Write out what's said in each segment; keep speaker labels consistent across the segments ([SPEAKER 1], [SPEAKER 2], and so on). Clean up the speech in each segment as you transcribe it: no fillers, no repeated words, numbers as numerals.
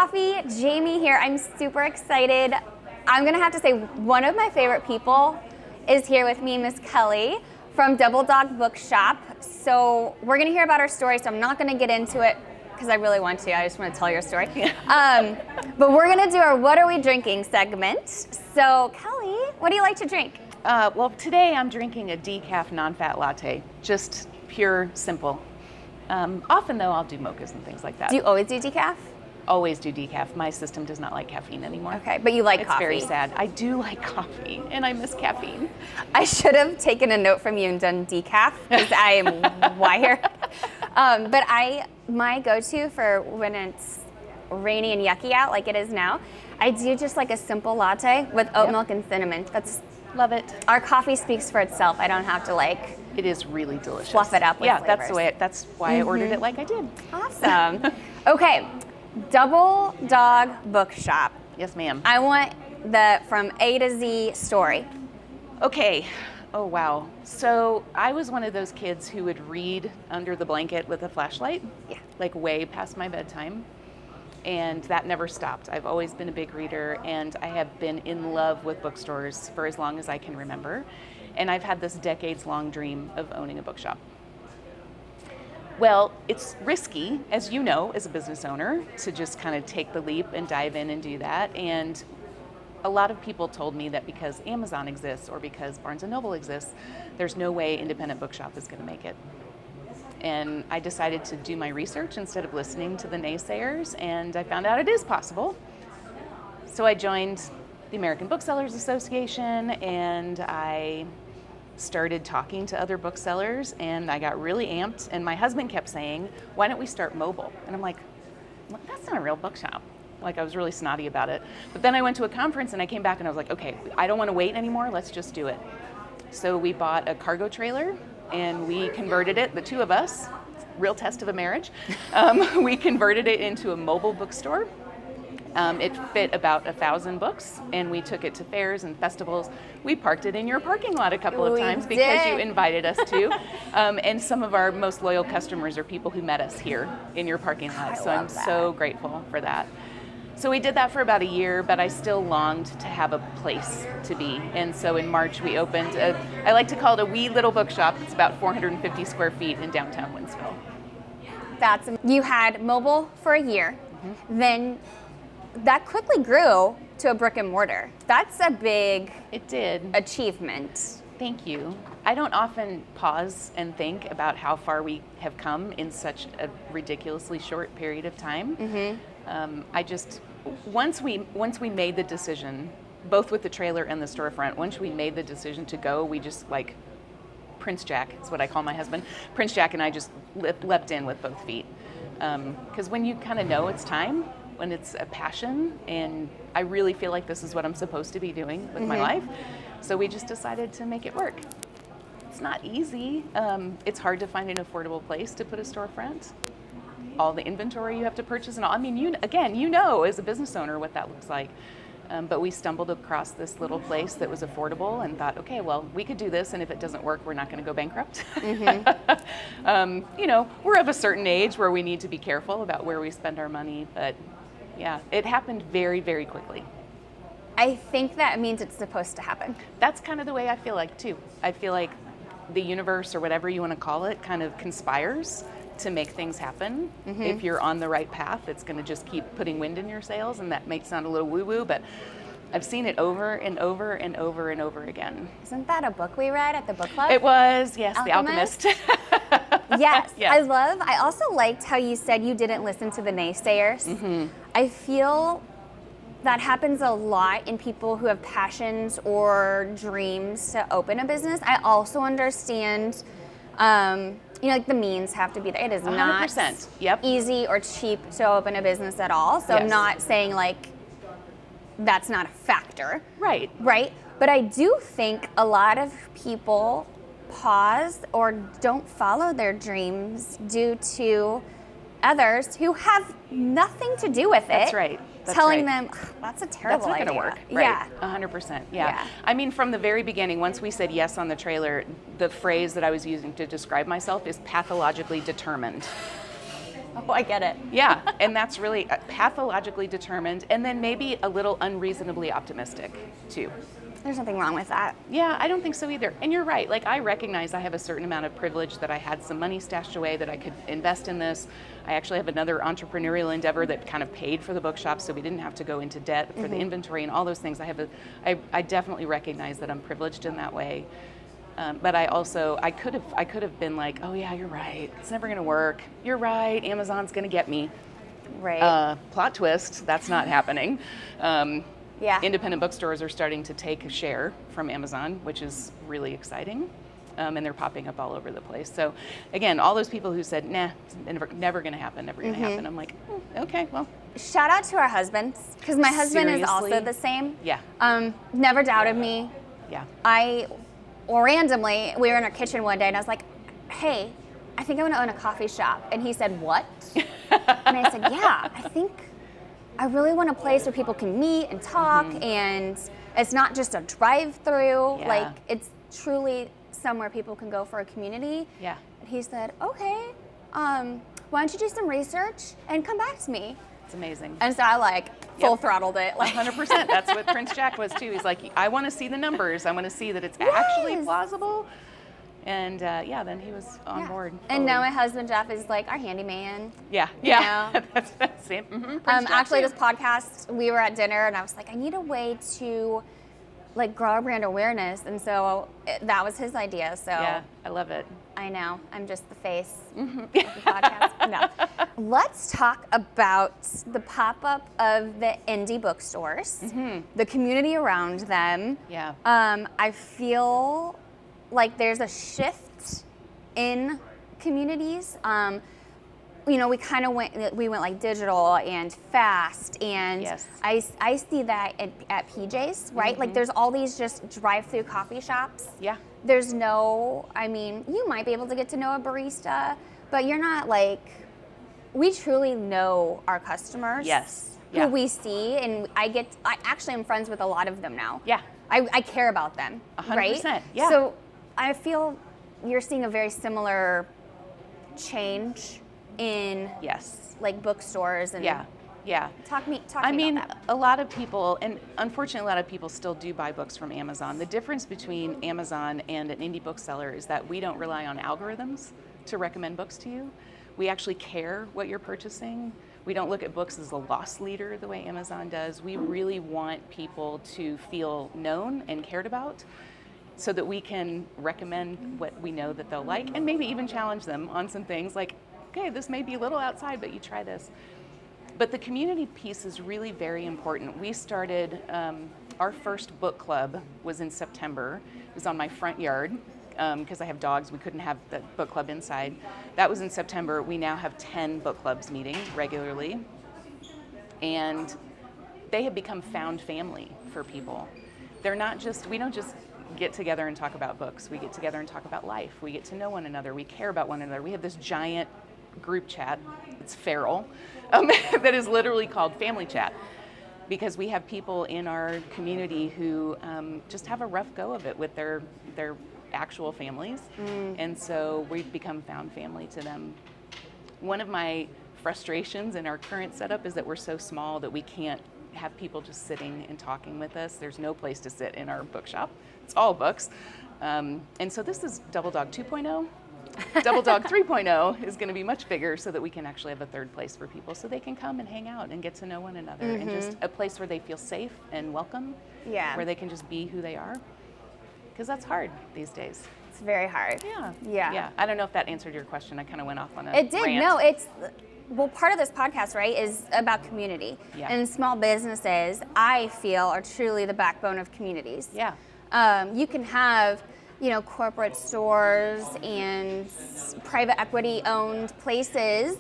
[SPEAKER 1] Coffee, Jamie here. I'm super excited. I'm gonna have to say one of my favorite people is here with me, Miss Kelley from Double Dog Bookshop. So we're gonna hear about her story, so I'm not gonna get into it because I really want to. I just want to tell your story. But we're gonna do our What Are We Drinking segment. So Kelley, what do you like to drink?
[SPEAKER 2] Well, today I'm drinking a decaf non-fat latte, just pure, simple. Often though, I'll do mochas and things like that.
[SPEAKER 1] Do you always do decaf?
[SPEAKER 2] Always do decaf. My system does not like caffeine anymore.
[SPEAKER 1] Okay, but you like
[SPEAKER 2] it's
[SPEAKER 1] coffee.
[SPEAKER 2] It's very sad. I do like coffee, and I miss caffeine.
[SPEAKER 1] I should have taken a note from you and done decaf, because I am wired. But my go-to for when it's rainy and yucky out, like it is now, I do just like a simple latte with oat milk and cinnamon.
[SPEAKER 2] Love it.
[SPEAKER 1] Our coffee speaks for itself. I don't have to like.
[SPEAKER 2] It is really delicious.
[SPEAKER 1] Fluff it up with flavors.
[SPEAKER 2] That's why I ordered it like I did.
[SPEAKER 1] Awesome. Okay, Double Dog Bookshop.
[SPEAKER 2] Yes, ma'am.
[SPEAKER 1] I want the from A to Z story.
[SPEAKER 2] Okay. Oh, wow. So I was one of those kids who would read under the blanket with a flashlight.
[SPEAKER 1] Yeah.
[SPEAKER 2] Like way past my bedtime. And that never stopped. I've always been a big reader, and I have been in love with bookstores for as long as I can remember. And I've had this decades-long dream of owning a bookshop. Well, it's risky, as you know, as a business owner, to just kind of take the leap and dive in and do that. And a lot of people told me that because Amazon exists or because Barnes & Noble exists, there's no way independent bookshop is going to make it. And I decided to do my research instead of listening to the naysayers, and I found out it is possible. So I joined the American Booksellers Association, and I started talking to other booksellers, and I got really amped, and my husband kept saying, why don't we start mobile? And I'm like, that's not a real bookshop. Like, I was really snotty about it. But then I went to a conference, and I came back, and I was like, okay, I don't want to wait anymore, let's just do it. So we bought a cargo trailer, and we converted it, the two of us, real test of a marriage. We converted it into a mobile bookstore. It fit about 1,000 books, and we took it to fairs and festivals. We parked it in your parking lot a couple of times because you invited us to. And some of our most loyal customers are people who met us here in your parking lot. So I'm so grateful for that. So we did that for about a year, but I still longed to have a place to be. And so in March we opened, I like to call it a wee little bookshop. It's about 450 square feet in downtown Winsville.
[SPEAKER 1] You had mobile for a year, then that quickly grew to a brick and mortar. That's a big achievement.
[SPEAKER 2] Thank you. I don't often pause and think about how far we have come in such a ridiculously short period of time. Once we made the decision, both with the trailer and the storefront, once we made the decision to go, we just like Prince Jack, is what I call my husband. Prince Jack and I just leapt in with both feet. Because when you kind of know it's time, when it's a passion, and I really feel like this is what I'm supposed to be doing with my life, so we just decided to make it work. It's not easy. It's hard to find an affordable place to put a storefront. All the inventory you have to purchase and all. I mean, you know as a business owner what that looks like. But we stumbled across this little place that was affordable and thought, okay, well, we could do this, and if it doesn't work, we're not going to go bankrupt. We're of a certain age where we need to be careful about where we spend our money, but yeah, it happened very, very quickly.
[SPEAKER 1] I think that means it's supposed to happen.
[SPEAKER 2] That's kind of the way I feel like, too. I feel like the universe, or whatever you want to call it, kind of conspires to make things happen. If you're on the right path, it's going to just keep putting wind in your sails, and that might sound a little woo-woo, but I've seen it over and over and over and over again.
[SPEAKER 1] Isn't that a book we read at the book club?
[SPEAKER 2] It was, yes, The Alchemist.
[SPEAKER 1] Yes. I also liked how you said you didn't listen to the naysayers. I feel that happens a lot in people who have passions or dreams to open a business. I also understand, like the means have to be there. It is
[SPEAKER 2] 100%.
[SPEAKER 1] not easy or cheap to open a business at all. So I'm not saying like that's not a factor.
[SPEAKER 2] Right.
[SPEAKER 1] But I do think a lot of people pause or don't follow their dreams due to others who have nothing to do with it.
[SPEAKER 2] That's right.
[SPEAKER 1] Telling them, that's a terrible idea.
[SPEAKER 2] That's not going to work. Right. 100%. Yeah. I mean, from the very beginning, once we said yes on the trailer, the phrase that I was using to describe myself is pathologically determined.
[SPEAKER 1] Oh, I get it.
[SPEAKER 2] Yeah, and that's really pathologically determined, and then maybe a little unreasonably optimistic too.
[SPEAKER 1] There's nothing wrong with that.
[SPEAKER 2] Yeah, I don't think so either. And you're right. Like, I recognize I have a certain amount of privilege, that I had some money stashed away that I could invest in this. I actually have another entrepreneurial endeavor that kind of paid for the bookshop, so we didn't have to go into debt for the inventory and all those things. I definitely recognize that I'm privileged in that way. But I could have been like, oh yeah, you're right. It's never going to work. You're right. Amazon's going to get me.
[SPEAKER 1] Right.
[SPEAKER 2] Plot twist. That's not happening.
[SPEAKER 1] Yeah.
[SPEAKER 2] Independent bookstores are starting to take a share from Amazon, which is really exciting. And they're popping up all over the place. So again, all those people who said, nah, it's never going to happen, never going to happen. I'm like, okay, well.
[SPEAKER 1] Shout out to our husbands, because my husband is also
[SPEAKER 2] Seriously?
[SPEAKER 1] the same.
[SPEAKER 2] Yeah.
[SPEAKER 1] Never doubted me.
[SPEAKER 2] Yeah.
[SPEAKER 1] Randomly, we were in our kitchen one day and I was like, hey, I think I want to own a coffee shop. And he said, what? And I said, yeah, I really want a place where people can meet and talk, and it's not just a drive-through.
[SPEAKER 2] Yeah.
[SPEAKER 1] Like, it's truly somewhere people can go for a community.
[SPEAKER 2] Yeah.
[SPEAKER 1] And he said, okay, why don't you do some research and come back to me?
[SPEAKER 2] It's amazing.
[SPEAKER 1] And so I full throttled it.
[SPEAKER 2] 100%. That's what Prince Jack was too. He's like, I want to see the numbers. I want to see that it's actually plausible. And then he was on board.
[SPEAKER 1] And now my husband Jeff is like our handyman.
[SPEAKER 2] Yeah. That's it.
[SPEAKER 1] Actually, this podcast, we were at dinner and I was like, I need a way to grow our brand awareness. And so that was his idea. So
[SPEAKER 2] yeah, I love it.
[SPEAKER 1] I know. I'm just the face of the podcast. No. Let's talk about the pop-up of the indie bookstores, the community around them.
[SPEAKER 2] Yeah.
[SPEAKER 1] I feel like there's a shift in communities. We kind of went digital and fast, and
[SPEAKER 2] yes.
[SPEAKER 1] I see that at PJ's, right? Like there's all these just drive-through coffee shops.
[SPEAKER 2] Yeah.
[SPEAKER 1] There's you might be able to get to know a barista, but you're not we truly know our customers.
[SPEAKER 2] Yes.
[SPEAKER 1] Who we see, and I actually am friends with a lot of them now.
[SPEAKER 2] Yeah.
[SPEAKER 1] I care about them.
[SPEAKER 2] 100%.
[SPEAKER 1] Right?
[SPEAKER 2] Yeah.
[SPEAKER 1] So I feel you're seeing a very similar change in bookstores and
[SPEAKER 2] yeah.
[SPEAKER 1] Talk to me
[SPEAKER 2] I mean,
[SPEAKER 1] about that.
[SPEAKER 2] a lot of people, and unfortunately a lot of people still do buy books from Amazon. The difference between Amazon and an indie bookseller is that we don't rely on algorithms to recommend books to you. We actually care what you're purchasing. We don't look at books as a loss leader the way Amazon does. We really want people to feel known and cared about, so that we can recommend what we know that they'll like, and maybe even challenge them on some things like, okay, this may be a little outside, but you try this. But the community piece is really very important. We started, our first book club was in September. It was on my front yard, because I have dogs. We couldn't have the book club inside. That was in September. We now have 10 book clubs meeting regularly. And they have become found family for people. They're not just, we don't just get together and talk about books. We get together and talk about life. We get to know one another. We care about one another. We have this giant group chat. It's feral. That is literally called Family Chat, because we have people in our community who just have a rough go of it with their actual families. And so we've become found family to them. One of my frustrations in our current setup is that we're so small that we can't have people just sitting and talking with us. There's no place to sit in our bookshop. It's all books. And so this is Double Dog 2.0. Double Dog 3.0 is going to be much bigger, so that we can actually have a third place for people, so they can come and hang out and get to know one another, and just a place where they feel safe and welcome, where they can just be who they are, because that's hard these days.
[SPEAKER 1] It's very hard.
[SPEAKER 2] Yeah. I don't know if that answered your question. I kind of went off on a
[SPEAKER 1] It did.
[SPEAKER 2] rant.
[SPEAKER 1] No, part of this podcast, right, is about community.
[SPEAKER 2] Yeah.
[SPEAKER 1] And small businesses, I feel, are truly the backbone of communities.
[SPEAKER 2] Yeah.
[SPEAKER 1] You can have, corporate stores and private equity owned places,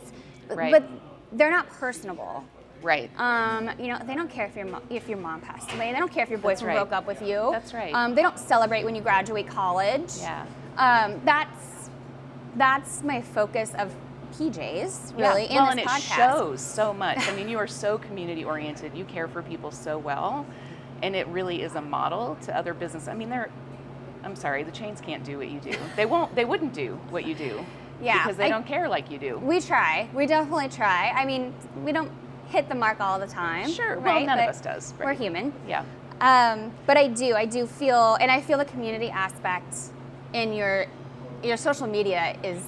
[SPEAKER 1] but they're not personable.
[SPEAKER 2] Right.
[SPEAKER 1] They don't care if your mom passed away. They don't care if your boyfriend broke up with you.
[SPEAKER 2] That's right.
[SPEAKER 1] They don't celebrate when you graduate college.
[SPEAKER 2] Yeah.
[SPEAKER 1] That's my focus of PJ's, really, in this podcast.
[SPEAKER 2] It shows so much. I mean, you are so community oriented. You care for people so well, and it really is a model to other business. I mean, I'm sorry, the chains can't do what you do. They wouldn't do what you do.
[SPEAKER 1] Yeah.
[SPEAKER 2] Because they don't care like you do.
[SPEAKER 1] We try. We definitely try. I mean, we don't hit the mark all the time.
[SPEAKER 2] Sure.
[SPEAKER 1] Right?
[SPEAKER 2] Well, none of us does. Right?
[SPEAKER 1] We're human.
[SPEAKER 2] Yeah.
[SPEAKER 1] But I do feel, and I feel the community aspect in your social media is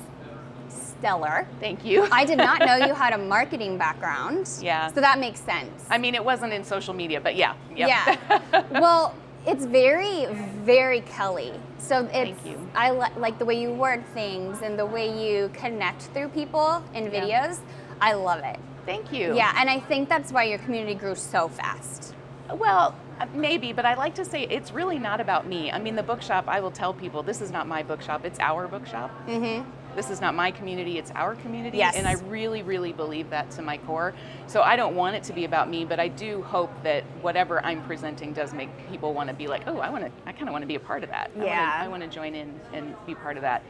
[SPEAKER 1] stellar.
[SPEAKER 2] Thank you.
[SPEAKER 1] I did not know you had a marketing background.
[SPEAKER 2] Yeah.
[SPEAKER 1] So that makes sense.
[SPEAKER 2] I mean, it wasn't in social media, but yeah. Yep.
[SPEAKER 1] Yeah. Well, it's very, very Kelley. So it's,
[SPEAKER 2] Thank you.
[SPEAKER 1] I like the way you word things and the way you connect through people in videos. I love it.
[SPEAKER 2] Thank you.
[SPEAKER 1] Yeah, and I think that's why your community grew so fast.
[SPEAKER 2] Well, maybe, but I like to say it's really not about me. I mean, the bookshop, I will tell people, this is not my bookshop, it's our bookshop. Mm-hmm. This is not my community, it's our community.
[SPEAKER 1] Yes.
[SPEAKER 2] And I really, really believe that to my core. So I don't want it to be about me, but I do hope that whatever I'm presenting does make people want to be like, oh, I kind of want to be a part of that.
[SPEAKER 1] Yeah.
[SPEAKER 2] I want to join in and be part of that.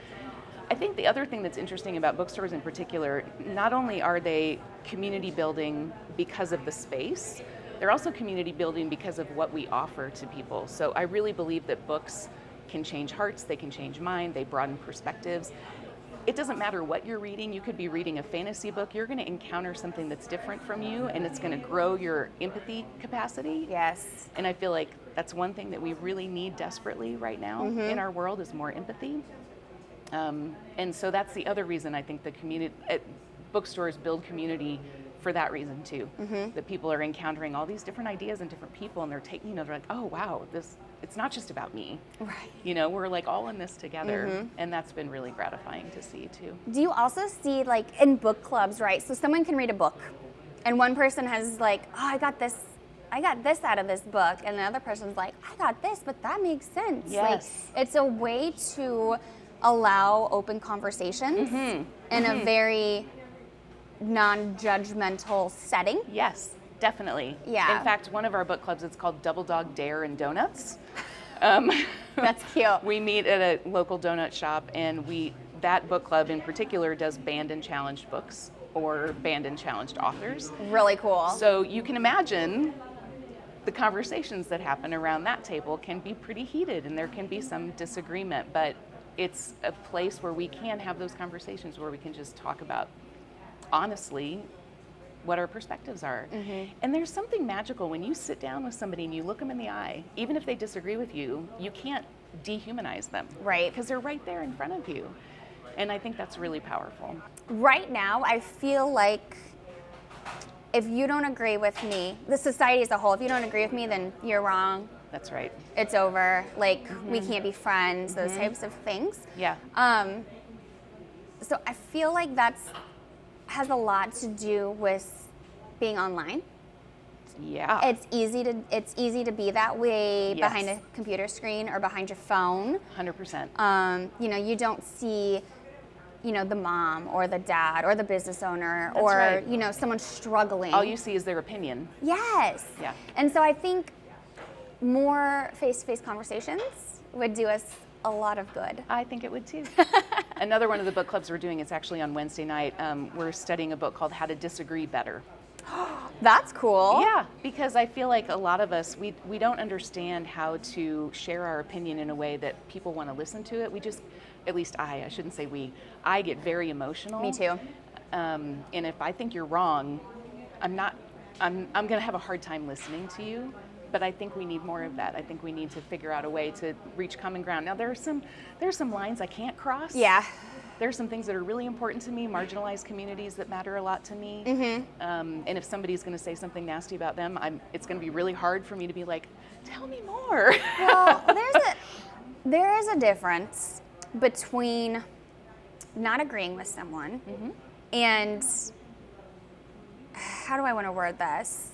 [SPEAKER 2] I think the other thing that's interesting about bookstores in particular, not only are they community building because of the space, they're also community building because of what we offer to people. So I really believe that books can change hearts, they can change mind, they broaden perspectives. It doesn't matter what you're reading. You could be reading a fantasy book. You're going to encounter something that's different from you, and it's going to grow your empathy capacity.
[SPEAKER 1] Yes.
[SPEAKER 2] And I feel like that's one thing that we really need desperately right now in our world is more empathy. And so that's the other reason I think the community bookstores build community for that reason too. That people are encountering all these different ideas and different people, and they're taking, they're like, oh wow, it's not just about me.
[SPEAKER 1] Right.
[SPEAKER 2] We're like all in this together, and that's been really gratifying to see too.
[SPEAKER 1] Do you also see, like, in book clubs, right? So someone can read a book, and one person has like, oh, I got this out of this book, and the other person's like, I got this, but that makes sense.
[SPEAKER 2] Yes.
[SPEAKER 1] Like, it's a way to allow open conversations in a very non-judgmental setting.
[SPEAKER 2] Yes, definitely.
[SPEAKER 1] Yeah.
[SPEAKER 2] In fact, one of our book clubs, it's called Double Dog Dare and Donuts.
[SPEAKER 1] That's cute.
[SPEAKER 2] We meet at a local donut shop, and that book club in particular does banned and challenged books or banned and challenged authors.
[SPEAKER 1] Really cool.
[SPEAKER 2] So you can imagine the conversations that happen around that table can be pretty heated, and there can be some disagreement, but it's a place where we can have those conversations where we can just talk about honestly what our perspectives are. And there's something magical when you sit down with somebody and you look them in the eye, even if they disagree with you, you can't dehumanize them.
[SPEAKER 1] Right.
[SPEAKER 2] Because they're right there in front of you. And I think that's really powerful.
[SPEAKER 1] Right now, I feel like if you don't agree with me, the society as a whole, if you don't agree with me, then you're wrong.
[SPEAKER 2] That's right.
[SPEAKER 1] It's over. Like, we can't be friends, those types of things.
[SPEAKER 2] Yeah.
[SPEAKER 1] So I feel like has a lot to do with being online.
[SPEAKER 2] Yeah.
[SPEAKER 1] It's easy to be that way
[SPEAKER 2] Yes.
[SPEAKER 1] behind a computer screen or behind your phone.
[SPEAKER 2] 100%.
[SPEAKER 1] You don't see, the mom or the dad or the business owner
[SPEAKER 2] That's
[SPEAKER 1] or,
[SPEAKER 2] right.
[SPEAKER 1] someone struggling.
[SPEAKER 2] All you see is their opinion.
[SPEAKER 1] Yes.
[SPEAKER 2] Yeah.
[SPEAKER 1] And so I think more face-to-face conversations would do us a lot of good.
[SPEAKER 2] I think it would too. Another one of the book clubs we're doing, it's actually on Wednesday night. We're studying a book called How to Disagree Better.
[SPEAKER 1] That's cool.
[SPEAKER 2] Yeah, because I feel like a lot of us, we don't understand how to share our opinion in a way that people want to listen to it. We just, at least I shouldn't say we, I get very emotional.
[SPEAKER 1] Me too.
[SPEAKER 2] And if I think you're wrong, I'm going to have a hard time listening to you. But I think we need more of that. I think we need to figure out a way to reach common ground. Now, there's some lines I can't cross.
[SPEAKER 1] Yeah.
[SPEAKER 2] There's some things that are really important to me, marginalized communities that matter a lot to me. And if somebody's going to say something nasty about them, it's going to be really hard for me to be like, tell me more.
[SPEAKER 1] Well, there is a difference between not agreeing with someone and how do I want to word this?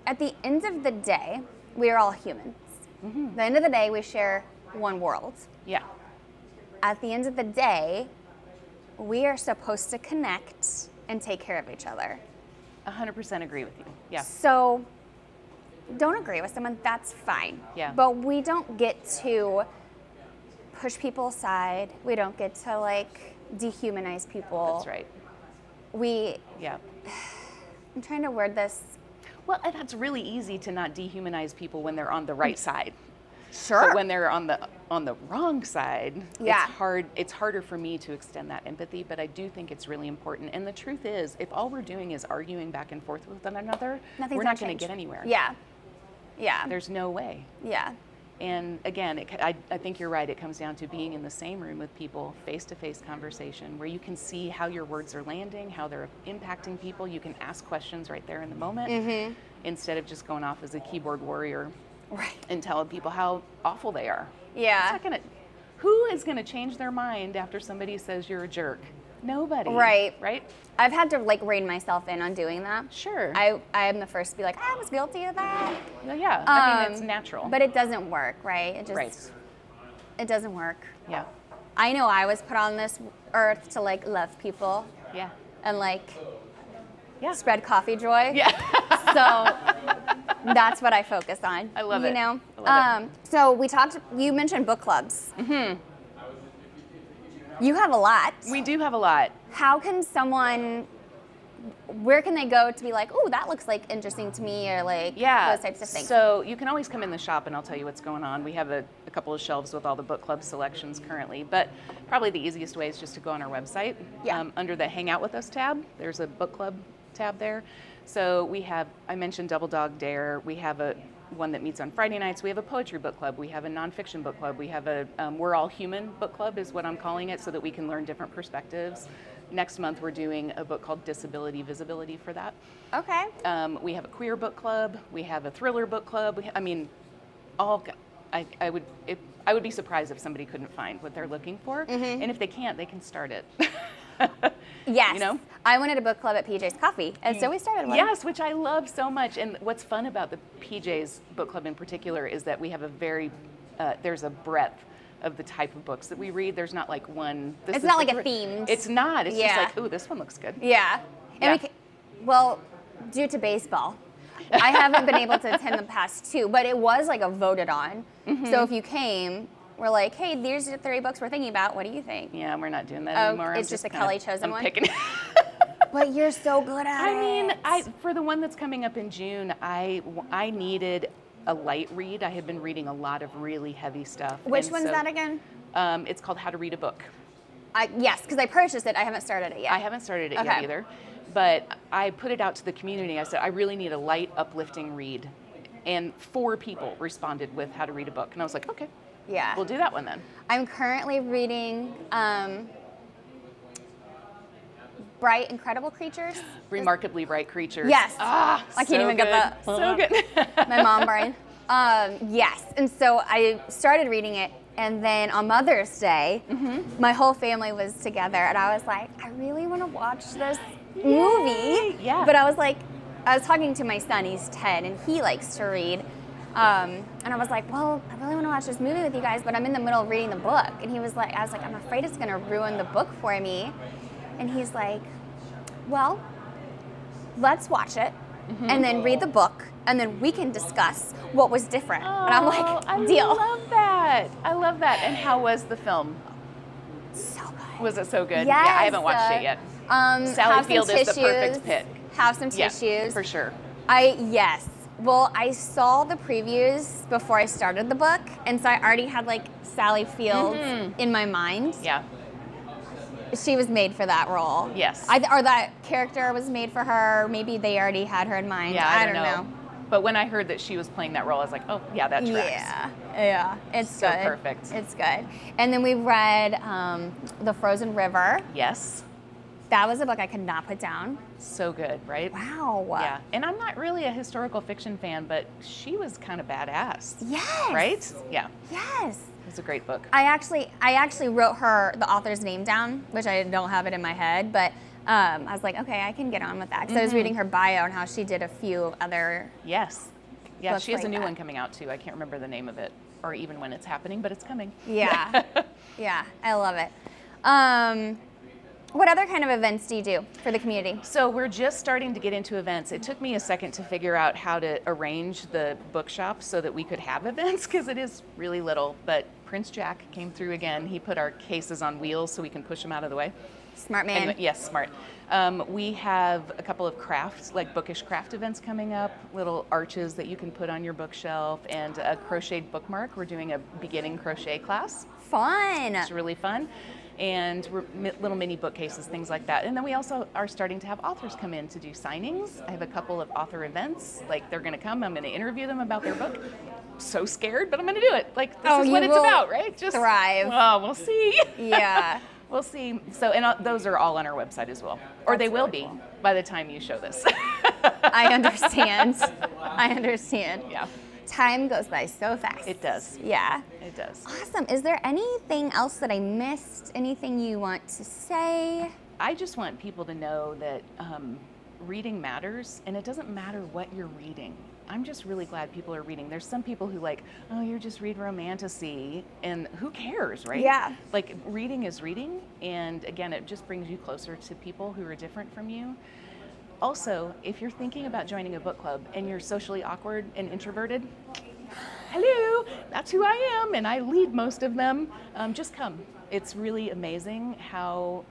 [SPEAKER 1] At the end of the day, we are all humans. At the end of the day, we share one world.
[SPEAKER 2] Yeah.
[SPEAKER 1] At the end of the day, we are supposed to connect and take care of each other.
[SPEAKER 2] 100% agree with you. Yeah.
[SPEAKER 1] So don't agree with someone, that's fine.
[SPEAKER 2] Yeah.
[SPEAKER 1] But we don't get to push people aside. We don't get to dehumanize people.
[SPEAKER 2] That's right.
[SPEAKER 1] Yeah. I'm trying to word this.
[SPEAKER 2] Well, and that's really easy to not dehumanize people when they're on the right side.
[SPEAKER 1] Sure.
[SPEAKER 2] But when they're on the wrong side,
[SPEAKER 1] Yeah.
[SPEAKER 2] it's harder for me to extend that empathy, but I do think it's really important. And the truth is, if all we're doing is arguing back and forth with one another, we're not going to get anywhere.
[SPEAKER 1] Yeah. Yeah.
[SPEAKER 2] There's no way.
[SPEAKER 1] Yeah.
[SPEAKER 2] And again, I think you're right. It comes down to being in the same room with people, face-to-face conversation, where you can see how your words are landing, how they're impacting people. You can ask questions right there in the moment, instead of just going off as a keyboard warrior and telling people how awful they are.
[SPEAKER 1] Yeah.
[SPEAKER 2] Who is going to change their mind after somebody says you're a jerk? Nobody.
[SPEAKER 1] Right.
[SPEAKER 2] Right?
[SPEAKER 1] I've had to like rein myself in on doing that.
[SPEAKER 2] Sure.
[SPEAKER 1] I am the first to be like, I was guilty of that.
[SPEAKER 2] Well, yeah. I mean, it's natural.
[SPEAKER 1] But it doesn't work, right? It doesn't work.
[SPEAKER 2] Yeah.
[SPEAKER 1] I know I was put on this earth to like love people.
[SPEAKER 2] Yeah.
[SPEAKER 1] And like
[SPEAKER 2] spread
[SPEAKER 1] coffee joy.
[SPEAKER 2] Yeah.
[SPEAKER 1] So that's what I focus on.
[SPEAKER 2] I love it.
[SPEAKER 1] You know?
[SPEAKER 2] I love it.
[SPEAKER 1] So you mentioned book clubs. Mm-hmm. You have a lot.
[SPEAKER 2] We do have a lot.
[SPEAKER 1] Where can they go to be like, oh, that looks like interesting to me, or like those types of things?
[SPEAKER 2] So you can always come in the shop and I'll tell you what's going on. We have a couple of shelves with all the book club selections currently, but probably the easiest way is just to go on our website.
[SPEAKER 1] Yeah.
[SPEAKER 2] Under the Hang Out With Us tab, there's a book club tab there. So we have, I mentioned Double Dog Dare. We have one that meets on Friday nights. We have a poetry book club. We have a nonfiction book club. We have a We're All Human book club is what I'm calling it, so that we can learn different perspectives. Next month we're doing a book called Disability Visibility for that.
[SPEAKER 1] Okay.
[SPEAKER 2] We have a queer book club. We have a thriller book club. I would be surprised if somebody couldn't find what they're looking for. Mm-hmm. And if they can't, they can start it.
[SPEAKER 1] Yes.
[SPEAKER 2] You know?
[SPEAKER 1] I wanted a book club at PJ's Coffee, and so we started one.
[SPEAKER 2] Yes, which I love so much. And what's fun about the PJ's book club in particular is that we have there's a breadth of the type of books that we read. There's not like one.
[SPEAKER 1] It's not like a theme.
[SPEAKER 2] It's not. It's just like, ooh, this one looks good.
[SPEAKER 1] Yeah. And due to baseball, I haven't been able to attend the past two, but it was like a voted on. Mm-hmm. So if you came, we're like, hey, these are 3 books we're thinking about. What do you think?
[SPEAKER 2] Yeah, we're not doing that anymore.
[SPEAKER 1] It's just a Kelley chosen one?
[SPEAKER 2] Picking.
[SPEAKER 1] But you're so good at it.
[SPEAKER 2] I mean, for the one that's coming up in June, I needed a light read. I had been reading a lot of really heavy stuff.
[SPEAKER 1] Which one's that again?
[SPEAKER 2] It's called How to Read a Book.
[SPEAKER 1] Yes, because I purchased it. I haven't started it yet.
[SPEAKER 2] I haven't started it yet either. But I put it out to the community. I said, I really need a light, uplifting read. And 4 people responded with How to Read a Book. And I was like, okay.
[SPEAKER 1] Yeah.
[SPEAKER 2] We'll do that one then.
[SPEAKER 1] I'm currently reading Bright, Incredible Creatures.
[SPEAKER 2] Remarkably Bright Creatures.
[SPEAKER 1] Yes.
[SPEAKER 2] I
[SPEAKER 1] can't even get that.
[SPEAKER 2] So good.
[SPEAKER 1] My mom brain. Yes. And so I started reading it, and then on Mother's Day, my whole family was together, and I was like, I really want to watch this movie.
[SPEAKER 2] Yeah.
[SPEAKER 1] But I was talking to my son, he's 10, and he likes to read. And I was like, well, I really want to watch this movie with you guys, but I'm in the middle of reading the book. And I was like, I'm afraid it's going to ruin the book for me. And he's like, well, let's watch it and then read the book, and then we can discuss what was different. And I'm like, deal.
[SPEAKER 2] I love that. And how was the film?
[SPEAKER 1] So good.
[SPEAKER 2] Was it so good?
[SPEAKER 1] Yes.
[SPEAKER 2] Yeah, I haven't watched it yet. Sally Field is the perfect pick.
[SPEAKER 1] Have some tissues.
[SPEAKER 2] Yeah, for sure.
[SPEAKER 1] Yes. Well, I saw the previews before I started the book, and so I already had like Sally Field in my mind.
[SPEAKER 2] Yeah.
[SPEAKER 1] She was made for that role.
[SPEAKER 2] Yes.
[SPEAKER 1] Or that character was made for her. Maybe they already had her in mind.
[SPEAKER 2] Yeah,
[SPEAKER 1] I don't know.
[SPEAKER 2] But when I heard that she was playing that role, I was like, oh, yeah, that tracks.
[SPEAKER 1] Yeah. It's
[SPEAKER 2] so
[SPEAKER 1] good.
[SPEAKER 2] Perfect.
[SPEAKER 1] It's good. And then we read The Frozen River.
[SPEAKER 2] Yes.
[SPEAKER 1] That was a book I could not put down.
[SPEAKER 2] So good, right?
[SPEAKER 1] Wow.
[SPEAKER 2] Yeah. And I'm not really a historical fiction fan, but she was kind of badass.
[SPEAKER 1] Yes.
[SPEAKER 2] Right? Yeah.
[SPEAKER 1] Yes.
[SPEAKER 2] It's a great book.
[SPEAKER 1] I actually wrote the author's name down, which I don't have it in my head, but I was like, okay, I can get on with that. Because I was reading her bio and how she did a few other
[SPEAKER 2] Yes. Yeah, she has
[SPEAKER 1] like
[SPEAKER 2] a new
[SPEAKER 1] that.
[SPEAKER 2] one coming out too. I can't remember the name of it or even when it's happening, but it's coming.
[SPEAKER 1] Yeah. Yeah, I love it. What other kind of events do you do for the community?
[SPEAKER 2] So we're just starting to get into events. It took me a second to figure out how to arrange the bookshop so that we could have events, because it is really little. But Prince Jack came through again. He put our cases on wheels so we can push them out of the way.
[SPEAKER 1] Smart man.
[SPEAKER 2] Anyway, yes, smart. We have a couple of crafts, like bookish craft events coming up, little arches that you can put on your bookshelf, and a crocheted bookmark. We're doing a beginning crochet class.
[SPEAKER 1] Fun.
[SPEAKER 2] It's really fun. And little mini bookcases, things like that. And then we also are starting to have authors come in to do signings. I have a couple of author events. Like, they're going to come, I'm going to interview them about their book. So scared, but I'm going to do it. Like, this is what it's about, right?
[SPEAKER 1] Just thrive.
[SPEAKER 2] Well, we'll see.
[SPEAKER 1] Yeah.
[SPEAKER 2] We'll see. So, and those are all on our website as well. Or they will be by the time you show this.
[SPEAKER 1] I understand. I understand.
[SPEAKER 2] Yeah.
[SPEAKER 1] Time goes by so fast.
[SPEAKER 2] It does.
[SPEAKER 1] Yeah.
[SPEAKER 2] It does.
[SPEAKER 1] Awesome. Is there anything else that I missed? Anything you want to say?
[SPEAKER 2] I just want people to know that reading matters, and it doesn't matter what you're reading. I'm just really glad people are reading. There's some people who like, oh, you're just reading romantasy, and who cares, right?
[SPEAKER 1] Yeah.
[SPEAKER 2] Like, reading is reading, and again, it just brings you closer to people who are different from you. Also, if you're thinking about joining a book club and you're socially awkward and introverted, hello, that's who I am, and I lead most of them. Just come. It's really amazing how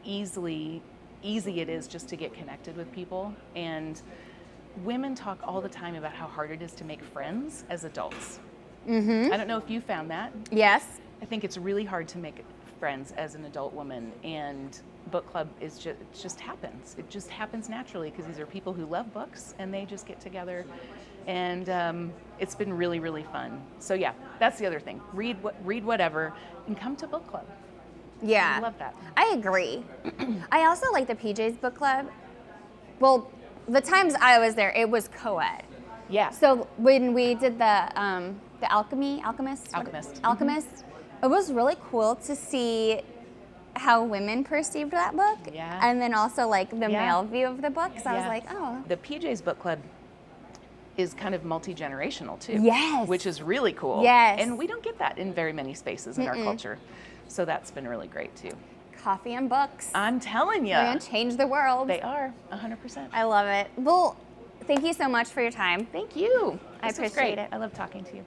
[SPEAKER 2] easy it is just to get connected with people. And women talk all the time about how hard it is to make friends as adults. Mm-hmm. I don't know if you found that.
[SPEAKER 1] Yes.
[SPEAKER 2] I think it's really hard to make friends as an adult woman, and book club is just, it just happens. It just happens naturally because these are people who love books and they just get together, and it's been really, really fun. So yeah, that's the other thing. Read whatever and come to book club.
[SPEAKER 1] Yeah.
[SPEAKER 2] I love that.
[SPEAKER 1] I agree. I also like the PJ's book club. Well, the times I was there, it was co-ed.
[SPEAKER 2] Yeah.
[SPEAKER 1] So when we did the Alchemist, it was really cool to see how women perceived that book.
[SPEAKER 2] Yeah.
[SPEAKER 1] And then also like the male view of the book. So I was like, oh.
[SPEAKER 2] The PJ's book club is kind of multi-generational too.
[SPEAKER 1] Yes.
[SPEAKER 2] Which is really cool.
[SPEAKER 1] Yes.
[SPEAKER 2] And we don't get that in very many spaces in our culture. So that's been really great too.
[SPEAKER 1] Coffee and books.
[SPEAKER 2] I'm telling you.
[SPEAKER 1] They're going to change the world.
[SPEAKER 2] They are, 100%.
[SPEAKER 1] I love it. Well, thank you so much for your time.
[SPEAKER 2] Thank you.
[SPEAKER 1] I appreciate it.
[SPEAKER 2] I love talking to you.